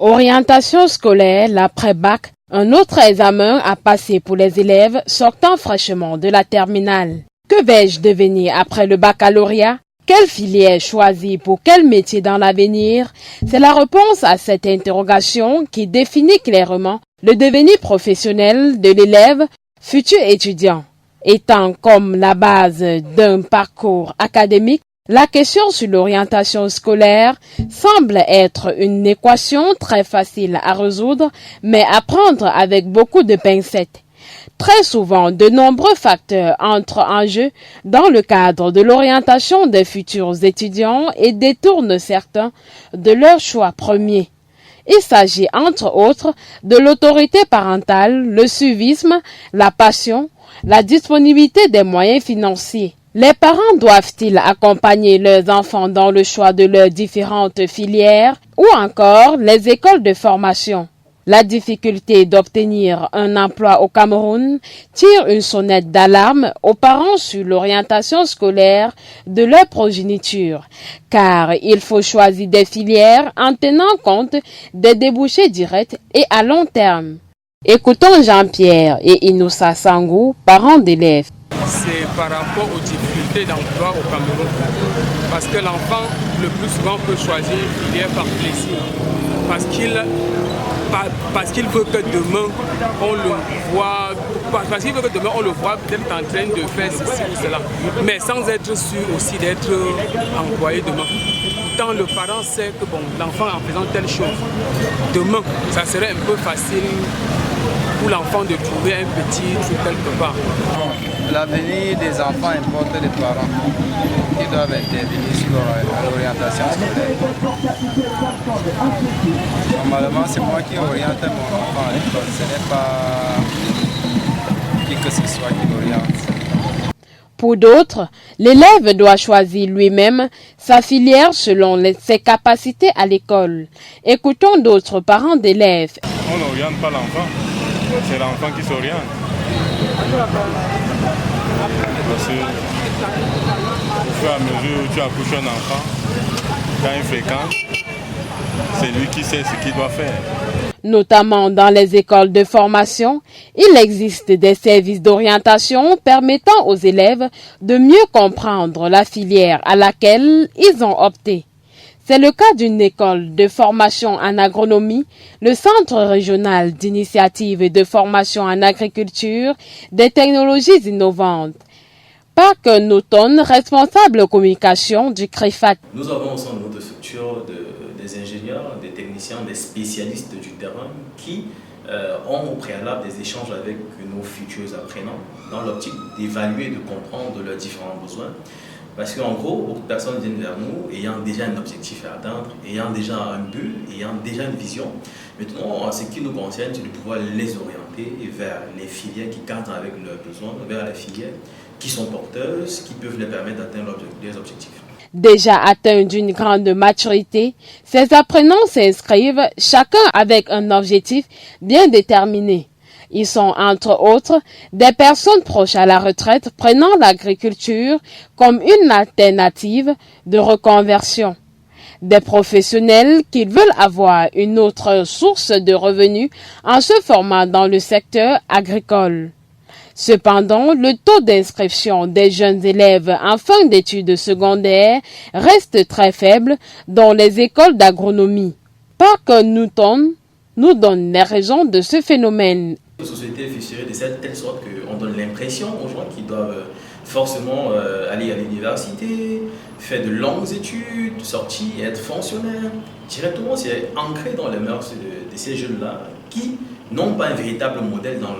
Orientation scolaire, l'après-bac, un autre examen à passer pour les élèves sortant fraîchement de la terminale. Que vais-je devenir après le baccalauréat? Quelle filière choisir pour quel métier dans l'avenir? C'est la réponse à cette interrogation qui définit clairement le devenir professionnel de l'élève, futur étudiant. Étant comme la base d'un parcours académique, la question sur l'orientation scolaire semble être une équation très facile à résoudre, mais à prendre avec beaucoup de pincettes. Très souvent, de nombreux facteurs entrent en jeu dans le cadre de l'orientation des futurs étudiants et détournent certains de leur choix premier. Il s'agit entre autres de l'autorité parentale, le suivisme, la passion, la disponibilité des moyens financiers. Les parents doivent-ils accompagner leurs enfants dans le choix de leurs différentes filières ou encore les écoles de formation? La difficulté d'obtenir un emploi au Cameroun tire une sonnette d'alarme aux parents sur l'orientation scolaire de leur progéniture, car il faut choisir des filières en tenant compte des débouchés directs et à long terme. Écoutons Jean-Pierre et Inoussa Sangou, parents d'élèves. C'est par rapport aux difficultés d'emploi au Cameroun. Parce que l'enfant, le plus souvent, peut choisir une filière par plaisir. Parce qu'il veut que demain, on le voit. Parce qu'il veut que demain, on le voit peut-être en train de faire ceci ou cela. Mais sans être sûr aussi d'être employé demain. Pourtant, le parent sait que bon, l'enfant, en faisant telle chose, demain, ça serait un peu facile pour l'enfant de trouver un petit truc quelque part. L'avenir des enfants importe les parents qui doivent intervenir sur l'orientation scolaire. Normalement, c'est moi qui oriente mon enfant à l'école, ce n'est pas qui que ce soit qui l'oriente. Pour d'autres, l'élève doit choisir lui-même sa filière selon ses capacités à l'école. Écoutons d'autres parents d'élèves. On n'oriente pas l'enfant, c'est l'enfant qui s'oriente. Parce que au fur et à mesure où tu accouches un enfant, quand il fréquente, c'est lui qui sait ce qu'il doit faire. Notamment dans les écoles de formation, il existe des services d'orientation permettant aux élèves de mieux comprendre la filière à laquelle ils ont opté. C'est le cas d'une école de formation en agronomie, le Centre régional d'initiative et de formation en agriculture, des technologies innovantes. Parc Newton, responsable communication du CREFAT. Nous avons au sein de notre structure des ingénieurs, des techniciens, des spécialistes du terrain qui ont au préalable des échanges avec nos futurs apprenants dans l'optique d'évaluer et de comprendre leurs différents besoins. Parce qu'en gros, beaucoup de personnes viennent vers nous ayant déjà un objectif à atteindre, ayant déjà un but, ayant déjà une vision. Maintenant, en ce qui nous concerne, c'est de pouvoir les orienter vers les filières qui cadrent avec leurs besoins, vers les filières qui sont porteuses, qui peuvent les permettre d'atteindre leurs objectifs. Déjà atteints d'une grande maturité, ces apprenants s'inscrivent chacun avec un objectif bien déterminé. Ils sont, entre autres, des personnes proches à la retraite prenant l'agriculture comme une alternative de reconversion. Des professionnels qui veulent avoir une autre source de revenus en se formant dans le secteur agricole. Cependant, le taux d'inscription des jeunes élèves en fin d'études secondaires reste très faible dans les écoles d'agronomie. Parc Newton nous donne les raisons de ce phénomène. La société est fissurée de telle sorte qu'on donne l'impression aux gens qu'ils doivent forcément aller à l'université, faire de longues études, sortir, être fonctionnaire. Directement, c'est ancré dans les mœurs de ces jeunes-là qui n'ont pas un véritable modèle dans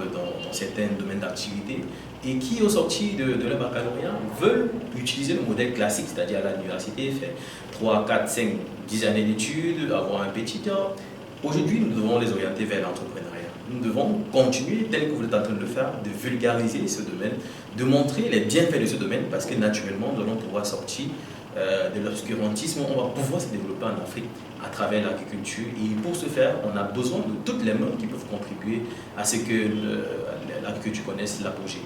certains domaines d'activité et qui, au sorti de leur baccalauréat, veulent utiliser le modèle classique, c'est-à-dire à l'université, faire 3, 4, 5, 10 années d'études, avoir un petit job. Aujourd'hui, nous devons les orienter vers l'entrepreneuriat. Nous devons continuer, tel que vous êtes en train de le faire, de vulgariser ce domaine, de montrer les bienfaits de ce domaine, parce que naturellement, nous allons pouvoir sortir de l'obscurantisme, on va pouvoir se développer en Afrique à travers l'agriculture. Et pour ce faire, on a besoin de toutes les mains qui peuvent contribuer à ce que l'agriculture connaisse l'apogée.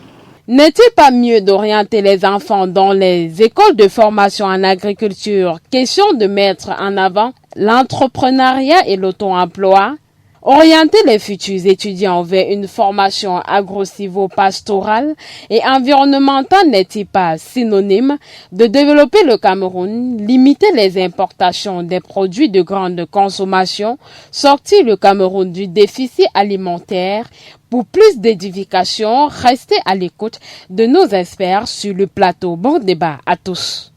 N'est-il pas mieux d'orienter les enfants dans les écoles de formation en agriculture, question de mettre en avant l'entrepreneuriat et l'auto-emploi? Orienter les futurs étudiants vers une formation agro-silvo-pastorale et environnementale n'est-il pas synonyme de développer le Cameroun, limiter les importations des produits de grande consommation, sortir le Cameroun du déficit alimentaire? Pour plus d'édification, restez à l'écoute de nos experts sur le plateau. Bon débat à tous.